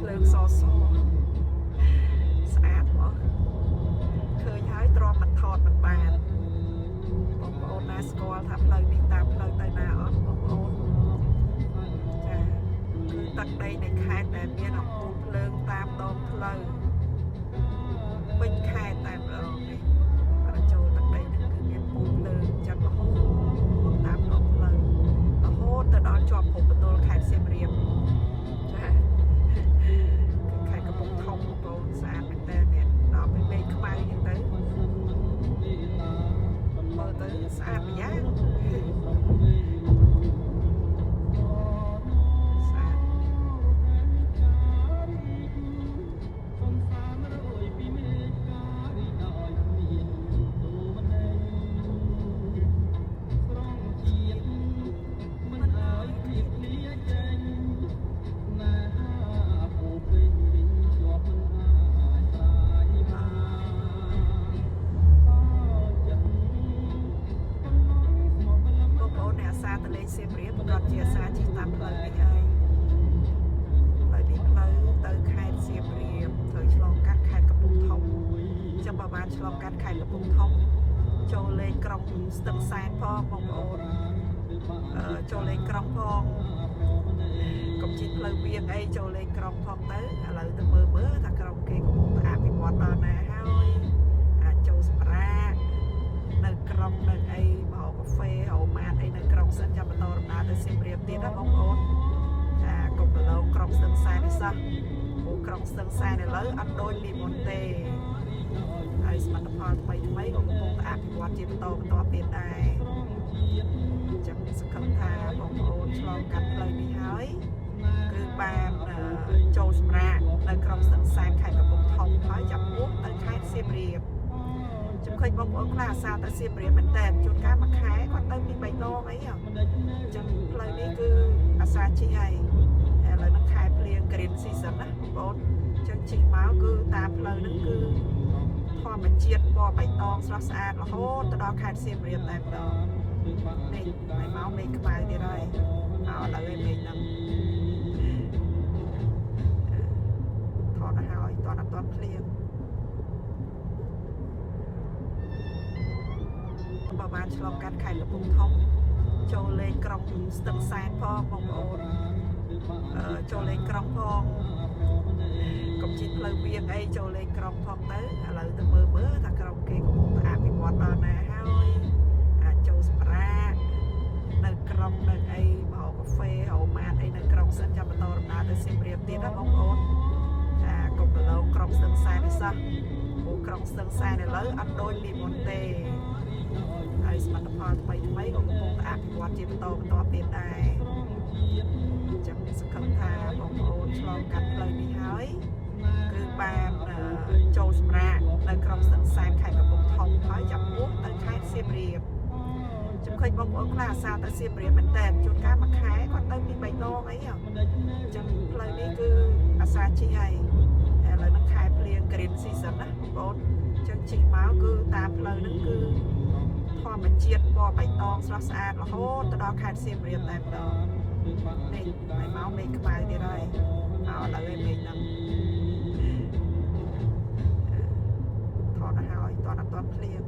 ភ្លើងសស្អាតមកឃើញហើយទ្រាំមិនថតមិនបានបងប្អូនណាស្គាល់ថាផ្លូវនេះតាមផ្លូវទៅណាអត់បងប្អូនចាគឺទឹកដីនៃខេត្តដែលមានអំពូលភ្លើងតាមដងផ្លូវពេញខេត្តតែម្ដងនេះបើចូលទឹកដីនេះគឺមានពូលភ្លើងចឹងរហូតតាមដងផ្លូវរហូតទៅដល់ជាប់ភូមិបន្ទល់ខេត្តសៀមរាបចាគឺខេត្តកំពង់ធំបងប្អូនស្អាតមែនតើនេះដល់ពេលមេឃខ្មៅចឹងទៅមើលទៅស្អាតម្យ៉ាងទលេសៀមរាបក៏ជាអាសាជិះតាមផ្លូវនេះហើយផ្លូវនេះផ្លូវទៅខេត្តសៀមរាបត្រូវឆ្លងកាត់ខេត្តកំពង់ធំចាំបើបានឆ្លងកាត់ខេត្តកំពង់ធំចូលលេងក្រុងស្ទឹងសែនផងបងប្អូនចូលលេងក្រុងផងកុំជិះផ្លូវវាងអីចូលលេងក្រុងផងទៅឥឡូវទៅមើលថាក្រុងគេកំពុងតែអភិវឌ្ឍដល់ណាហើយអាចចូលសម្រាកនៅក្រុងនៅអីមកកាហ្វេហៅម៉ាតអីនៅក្រុងសិនចាំបន្តដំណើរទៅសៀមរាបទៀតណាបងប្អូនចាកុំទៅលើក្រុងស្ទឹងសែននេះសោះព្រោះក្រុងស្ទឹងសែនឥឡូវអត់ដូចពីមុនទេហើយសមិទ្ធផលថ្មីក៏កំពុងតែអភិវឌ្ឍជាបន្តទៀតដែរចឹងសង្ឃឹមថាបងប្អូនឆ្លងកាត់ផ្លូវនេះហើយគឺបានចូលសម្រាកនៅក្រុងស្ទឹងសែនខេត្តកំពង់ធំហើយចាប់មុខទៅខេត្តសៀមរាបខ្ញុំឃើញបងប្អូនខ្លះអាសាទៅសៀមរាបមែនតើជួនកាលមួយខែគាត់ទៅពី3ដងអីចឹងផ្លូវនេះគឺអាសាជិះហើយឥឡូវនឹងខែភ្លៀង green season ណាបងប្អូនចឹងជិះមកគឺតាមផ្លូវហ្នឹងគឺធម្មជាតិពណ៌បៃតងស្រស់ស្អាតរហូតទៅដល់ខេត្តសៀមរាបតែម្ដងនេះហើយមកមេឃខ្មៅទៀតហើយមកឥឡូវឯមេឃហ្នឹងថតទៅហើយតអត់ភ្លៀងបើបានឆ្លងកាត់ខេត្តកំពង់ធំចូលលេងក្រុងស្ទឹងសែនផងបងប្អូនចូលលេងក្រុងផងកុំជិះផ្លូវវាងអីចូលលេងក្រុងផងទៅឥឡូវទៅមើលថាក្រុងគេកំពុងតែអភិវឌ្ឍដល់ណាហើយអាចចូលសម្រាកនៅក្រុងនៅអីមកកាហ្វេហៅម៉ាតអីនៅក្រុងសិនចាំបន្តដំណើរទៅសៀមរាបទៀតណាបងប្អូនចាកុំទៅលើក្រុងស្ទឹងសែននេះសោះព្រោះក្រុងស្ទឹងសែនឥឡូវអត់ដូចពីមុនទេហើយសមិទ្ធផលថ្មីក៏កំពុងតែអភិវឌ្ឍជាបន្តទៀតដែរចឹងសង្ឃឹមថាបងប្អូនឆ្លងកាត់ផ្លូវនេះហើយគឺបានចូលសម្រាកនៅក្រុងស្ទឹងសែនខេត្តកំពង់ធំហើយចាប់មុខទៅខេត្តសៀមរាបខ្ញុំឃើញបងប្អូនខ្លះអាសាទៅសៀមរាបមែនតើជួនកាលមួយខែគាត់ទៅពី3ដងអីចឹងផ្លូវនេះគឺអាសាជិះហើយឥឡូវនឹងខែភ្លៀង green season ណាបងប្អូនចឹងជិះមកគឺតាមផ្លូវហ្នឹងគឺធម្មជាតិពណ៌បៃតងស្រស់ស្អាតរហូតទៅដល់ខេត្តសៀមរាបតែម្ដងនេះហើយមកមេឃខ្មៅទៀតហើយមកឥឡូវឯមេឃហ្នឹងថតទៅហើយតអត់ភ្លៀង